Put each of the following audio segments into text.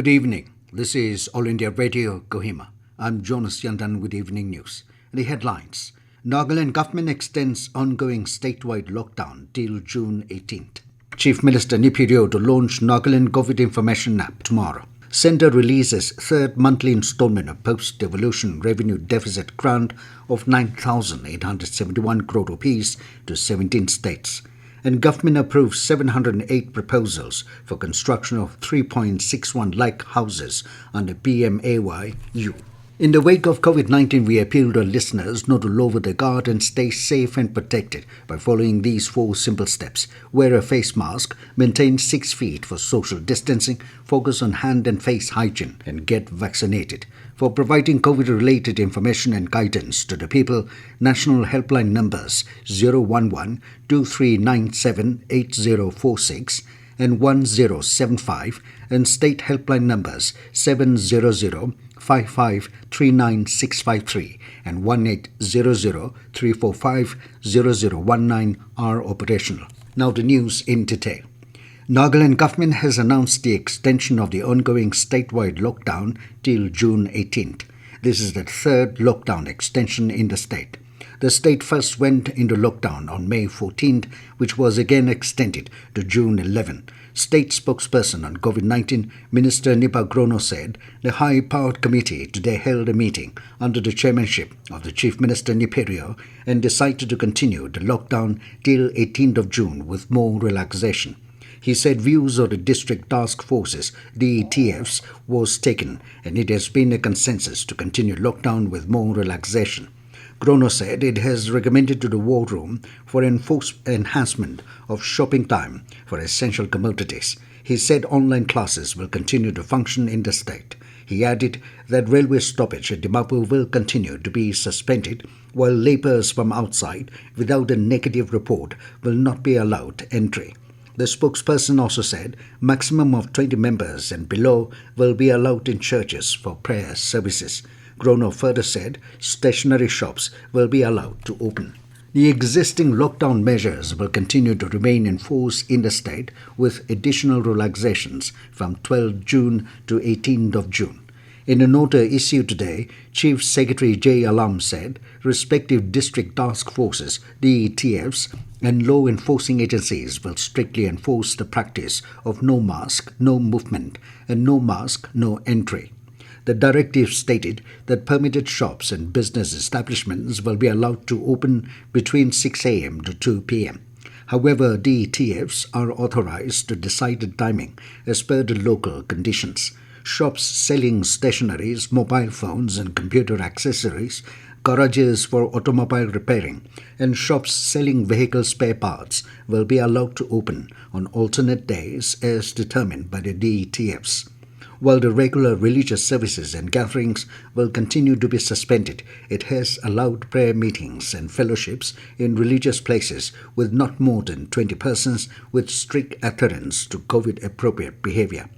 Good evening. This is All India Radio, Kohima. I'm Jonas Yandan with Evening News. The headlines. Nagaland government extends ongoing statewide lockdown till June 18th. Chief Minister Nipirio to launch Nagaland COVID Information App tomorrow. Centre releases third monthly installment of post-devolution revenue deficit grant of 9,871 crore rupees to 17 states. And government approves 708 proposals for construction of 3.61 lakh houses under PMAY-U. In the wake of COVID-19, we appeal to listeners not to lower their guard and stay safe and protected by following these 4 simple steps. Wear a face mask, maintain 6 feet for social distancing, focus on hand and face hygiene, and get vaccinated. For providing COVID-related information and guidance to the people, national helpline numbers 011-2397-8046 and 1075 and state helpline numbers 700-5539-653 and 1800-345-0019 are operational. Now the news in detail. Nagaland government has announced the extension of the ongoing statewide lockdown till June 18th. This is the third lockdown extension in the state. The state first went into lockdown on May 14th, which was again extended to June 11. State spokesperson on COVID-19, Minister Nipa Grono said the high-powered committee today held a meeting under the chairmanship of the Chief Minister Nipirio and decided to continue the lockdown till 18th of June with more relaxation. He said views of the district task forces, DETFs, was taken and it has been a consensus to continue lockdown with more relaxation. Grono said it has recommended to the War Room for enhancement of shopping time for essential commodities. He said online classes will continue to function in the state. He added that railway stoppage at Dimapur will continue to be suspended, while laborers from outside without a negative report will not be allowed entry. The spokesperson also said maximum of 20 members and below will be allowed in churches for prayer services. Grono further said stationery shops will be allowed to open. The existing lockdown measures will continue to remain in force in the state with additional relaxations from 12 June to 18th of June. In a note issued today, Chief Secretary J. Alam said respective district task forces, DETFs, and law enforcing agencies will strictly enforce the practice of no mask, no movement, and no mask, no entry. The directive stated that permitted shops and business establishments will be allowed to open between 6 a.m. to 2 p.m. However, DETFs are authorized to decide the timing as per the local conditions. Shops selling stationeries, mobile phones and computer accessories, garages for automobile repairing, and shops selling vehicle spare parts will be allowed to open on alternate days as determined by the DETFs. While the regular religious services and gatherings will continue to be suspended, it has allowed prayer meetings and fellowships in religious places with not more than 20 persons with strict adherence to COVID-appropriate behavior.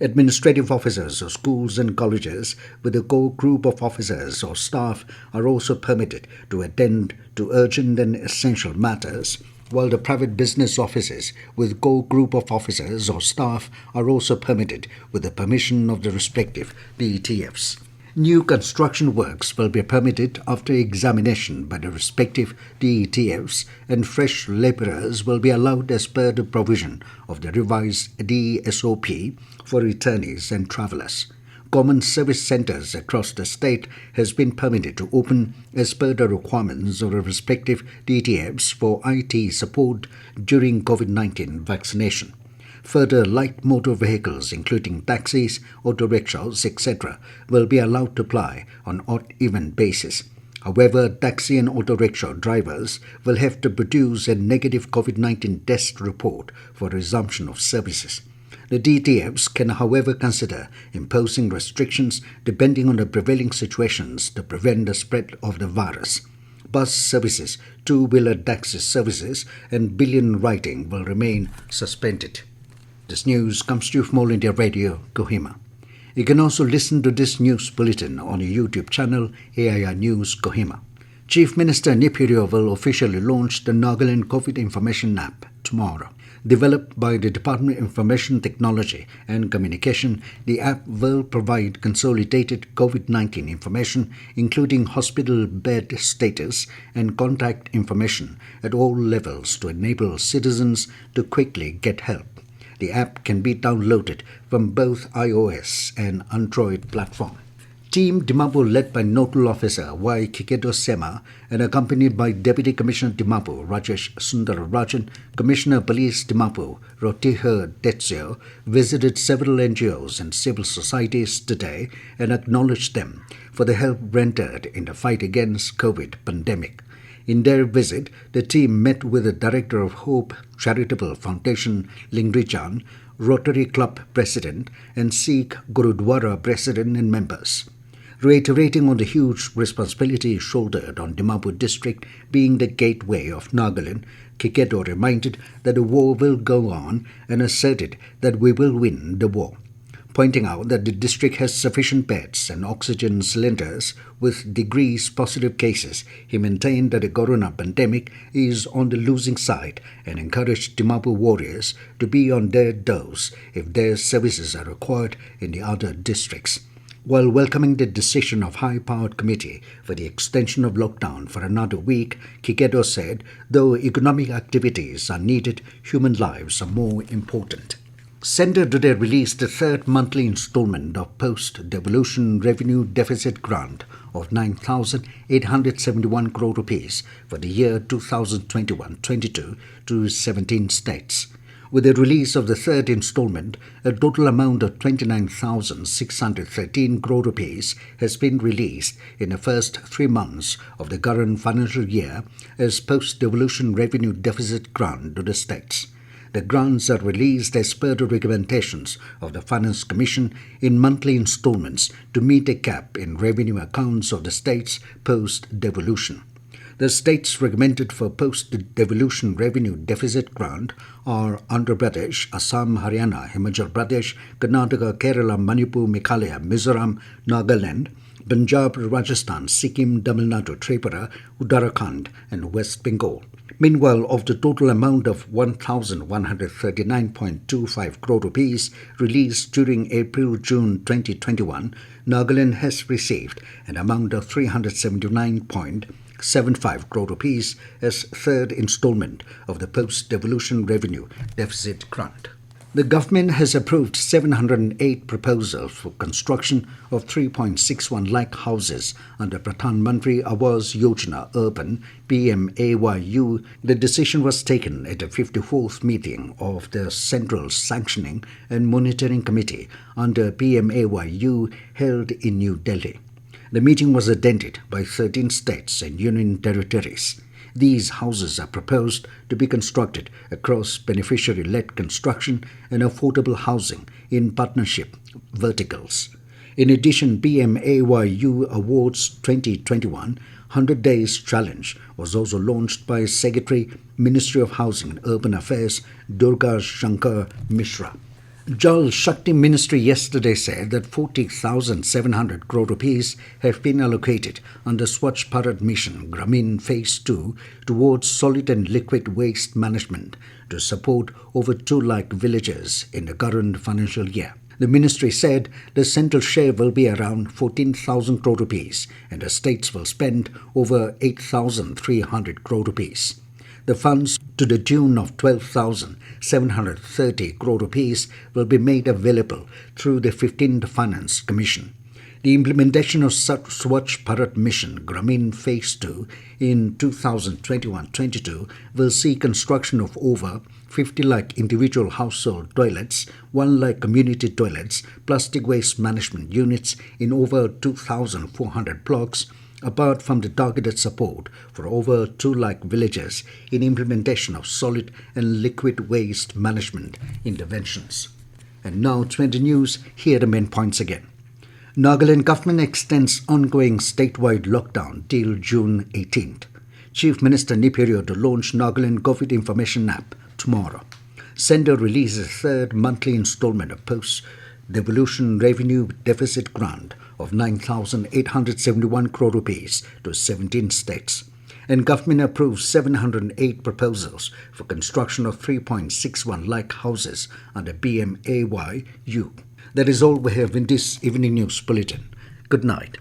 Administrative officers of schools and colleges with a core group of officers or staff are also permitted to attend to urgent and essential matters, while the private business offices with core group of officers or staff are also permitted with the permission of the respective DETFs. New construction works will be permitted after examination by the respective DETFs, and fresh labourers will be allowed as per the provision of the revised DSOP for returnees and travellers. Common service centres across the state has been permitted to open as per the requirements of the respective DETFs for IT support during COVID-19 vaccination. Further, light motor vehicles, including taxis, auto rickshaws, etc., will be allowed to ply on odd-even basis. However, taxi and auto rickshaw drivers will have to produce a negative COVID-19 test report for resumption of services. The DTFs can, however, consider imposing restrictions depending on the prevailing situations to prevent the spread of the virus. Bus services, two-wheeler taxi services, and billion writing will remain suspended. This news comes to you from All India Radio, Kohima. You can also listen to this news bulletin on our YouTube channel, AIR News Kohima. Chief Minister Nipirio will officially launch the Nagaland COVID Information App tomorrow. Developed by the Department of Information Technology and Communication, the app will provide consolidated COVID-19 information, including hospital bed status and contact information at all levels to enable citizens to quickly get help. The app can be downloaded from both iOS and Android platform. Team Dimapur, led by Nodal Officer Y. Kikedo Sema and accompanied by Deputy Commissioner Dimapur Rajesh Sundararajan, Commissioner Police Dimapur Rotiher Detsio, visited several NGOs and civil societies today and acknowledged them for the help rendered in the fight against COVID pandemic. In their visit, the team met with the Director of Hope Charitable Foundation, Lingrijan, Rotary Club President, and Sikh Gurudwara President and members. Reiterating on the huge responsibility shouldered on Dimapur district being the gateway of Nagaland, Kikedo reminded that the war will go on and asserted that we will win the war. Pointing out that the district has sufficient beds and oxygen cylinders with decreased positive cases, he maintained that the corona pandemic is on the losing side and encouraged Dimapur warriors to be on their toes if their services are required in the other districts. While welcoming the decision of high-powered committee for the extension of lockdown for another week, Kikedo said, though economic activities are needed, human lives are more important. Centre today released the third monthly installment of Post-Devolution Revenue Deficit Grant of 9,871 crore rupees for the year 2021-22 to 17 states. With the release of the third installment, a total amount of 29,613 crore rupees has been released in the first 3 months of the current financial year as post-devolution revenue deficit grant to the states. The grants are released as per the recommendations of the Finance Commission in monthly installments to meet a cap in revenue accounts of the states post-devolution. The states recommended for post-devolution revenue deficit grant are Andhra Pradesh, Assam, Haryana, Himachal Pradesh, Karnataka, Kerala, Manipur, Meghalaya, Mizoram, Nagaland, Punjab, Rajasthan, Sikkim, Tamil Nadu, Tripura, Uttarakhand, and West Bengal. Meanwhile, of the total amount of 1,139.25 crore rupees released during April-June 2021, Nagaland has received an amount of 379.75 crore rupees as third installment of the post-devolution revenue deficit grant. The government has approved 708 proposals for construction of 3.61 lakh houses under Pradhan Mantri Awas Yojana Urban PMAYU. The decision was taken at the 54th meeting of the Central Sanctioning and Monitoring Committee under PMAYU held in New Delhi. The meeting was attended by 13 states and union territories. These houses are proposed to be constructed across beneficiary-led construction and affordable housing in partnership verticals. In addition, PMAYU Awards 2021 100 Days Challenge was also launched by Secretary, Ministry of Housing and Urban Affairs, Durga Shankar Mishra. Jal Shakti Ministry yesterday said that 40,700 crore rupees have been allocated under Swachh Bharat Mission Gramin Phase 2 towards solid and liquid waste management to support over 2 lakh villages in the current financial year. The ministry said the central share will be around 14,000 crore rupees and the states will spend over 8,300 crore rupees. The funds to the tune of 12,730 crore rupees will be made available through the 15th Finance Commission. The implementation of Swachh Bharat Mission Gramin Phase 2 in 2021-22 will see construction of over 50 lakh individual household toilets, 1 lakh community toilets, plastic waste management units in over 2,400 blocks, apart from the targeted support for over 2 lakh villages in implementation of solid and liquid waste management interventions. And now 20 News, here are the main points again. Nagaland government extends ongoing statewide lockdown till June 18th. Chief Minister Niperio to launch Nagaland COVID Information App tomorrow. Centre releases third monthly installment of post-devolution revenue deficit grant of 9,871 crore rupees to 17 states. And government approves 708 proposals for construction of 3.61 lakh houses under PMAYU. That is all we have in this evening news bulletin. Good night.